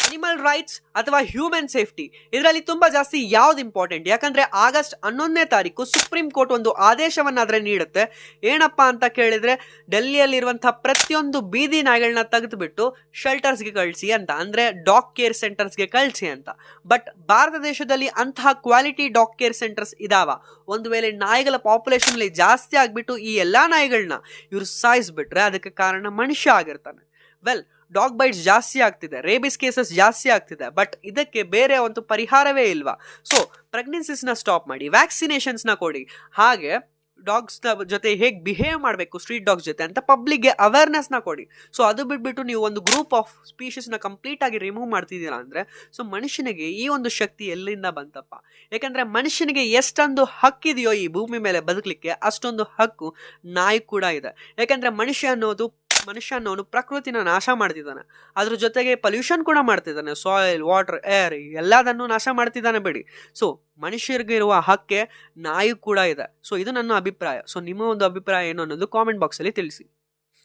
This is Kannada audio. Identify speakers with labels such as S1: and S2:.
S1: ಅನಿಮಲ್ ರೈಟ್ಸ್ ಅಥವಾ ಹ್ಯೂಮನ್ ಸೇಫ್ಟಿ, ಇದರಲ್ಲಿ ತುಂಬಾ ಜಾಸ್ತಿ ಯಾವ್ದು ಇಂಪಾರ್ಟೆಂಟ್? ಯಾಕಂದ್ರೆ ಆಗಸ್ಟ್ 11ನೇ ತಾರೀಕು ಸುಪ್ರೀಂ ಕೋರ್ಟ್ ಒಂದು ಆದೇಶವನ್ನಾದ್ರೆ ನೀಡುತ್ತೆ. ಏನಪ್ಪಾ ಅಂತ ಕೇಳಿದ್ರೆ, ಡೆಲ್ಲಿಯಲ್ಲಿರುವಂತಹ ಪ್ರತಿಯೊಂದು ಬೀದಿ ನಾಯಿಗಳನ್ನ ತೆಗೆದುಬಿಟ್ಟು ಶೆಲ್ಟರ್ಸ್ಗೆ ಕಳಿಸಿ ಅಂತ, ಅಂದ್ರೆ ಡಾಗ್ ಕೇರ್ ಸೆಂಟರ್ಸ್ಗೆ ಕಳಿಸಿ ಅಂತ. ಬಟ್ ಭಾರತ ದೇಶದಲ್ಲಿ ಅಂತಹ ಕ್ವಾಲಿಟಿ ಡಾಗ್ ಕೇರ್ ಸೆಂಟರ್ಸ್ ಇದಾವ? ಒಂದು ವೇಳೆ ನಾಯಿಗಳ ಪಾಪ್ಯುಲೇಷನ್ ಅಲ್ಲಿ ಜಾಸ್ತಿ ಆಗ್ಬಿಟ್ಟು ಈ ಎಲ್ಲಾ ನಾಯಿಗಳನ್ನ ಇವ್ರು ಸಾಯಿಸ್ಬಿಟ್ರೆ ಅದಕ್ಕೆ ಕಾರಣ ಮನುಷ್ಯ ಆಗಿರ್ತಾನೆ. ವೆಲ್, ಡಾಗ್ ಬೈಟ್ಸ್ ಜಾಸ್ತಿ ಆಗ್ತಿದೆ, ರೇಬಿಸ್ ಕೇಸಸ್ ಜಾಸ್ತಿ ಆಗ್ತಿದೆ, ಬಟ್ ಇದಕ್ಕೆ ಬೇರೆ ಒಂದು ಪರಿಹಾರವೇ ಇಲ್ವಾ? ಸೊ ಪ್ರೆಗ್ನೆನ್ಸಿಸ್ ನ ಸ್ಟಾಪ್ ಮಾಡಿ, ವ್ಯಾಕ್ಸಿನೇಷನ್ಸ್ ನ ಕೊಡಿ, ಹಾಗೆ ಡಾಗ್ಸ್ ಜೊತೆ ಹೇಗೆ ಬಿಹೇವ್ ಮಾಡಬೇಕು ಸ್ಟ್ರೀಟ್ ಡಾಗ್ಸ್ ಜೊತೆ ಅಂತ ಪಬ್ಲಿಕ್ಗೆ ಅವೇರ್ನೆಸ್ ನ ಕೊಡಿ. ಸೊ ಅದು ಬಿಟ್ಬಿಟ್ಟು ನೀವು ಒಂದು ಗ್ರೂಪ್ ಆಫ್ ಸ್ಪೀಷೀಸ್ ನ ಕಂಪ್ಲೀಟ್ ಆಗಿ ರಿಮೂವ್ ಮಾಡ್ತಿದ್ದೀರಾ ಅಂದ್ರೆ, ಸೊ ಮನುಷ್ಯನಿಗೆ ಈ ಒಂದು ಶಕ್ತಿ ಎಲ್ಲಿಂದ ಬಂತಪ್ಪ? ಯಾಕಂದ್ರೆ ಮನುಷ್ಯನಿಗೆ ಎಷ್ಟೊಂದು ಹಕ್ಕಿದೆಯೋ ಈ ಭೂಮಿ ಮೇಲೆ ಬದುಕಲಿಕ್ಕೆ, ಅಷ್ಟೊಂದು ಹಕ್ಕು ನಾಯಿ ಕೂಡ ಇದೆ. ಯಾಕಂದ್ರೆ ಮನುಷ್ಯ ಅನ್ನೋನು ಪ್ರಕೃತಿನ ನಾಶ ಮಾಡ್ತಿದ್ದಾನೆ, ಅದ್ರ ಜೊತೆಗೆ ಪೊಲ್ಯೂಷನ್ ಕೂಡ ಮಾಡ್ತಿದ್ದಾನೆ, ಸಾಯಿಲ್, ವಾಟರ್, ಏರ್ ಎಲ್ಲದನ್ನು ನಾಶ ಮಾಡ್ತಿದ್ದಾನೆ ಬಿಡಿ. ಸೊ ಮನುಷ್ಯರಿಗೆ ಇರುವ ಹಕ್ಕೆ ನಾಯಿ ಕೂಡ ಇದೆ. ಸೊ ಇದು ನನ್ನ ಅಭಿಪ್ರಾಯ. ಸೊ ನಿಮ್ಮ ಒಂದು ಅಭಿಪ್ರಾಯ ಏನು ಅನ್ನೋದು ಕಾಮೆಂಟ್ ಬಾಕ್ಸ್ ಅಲ್ಲಿ ತಿಳಿಸಿ.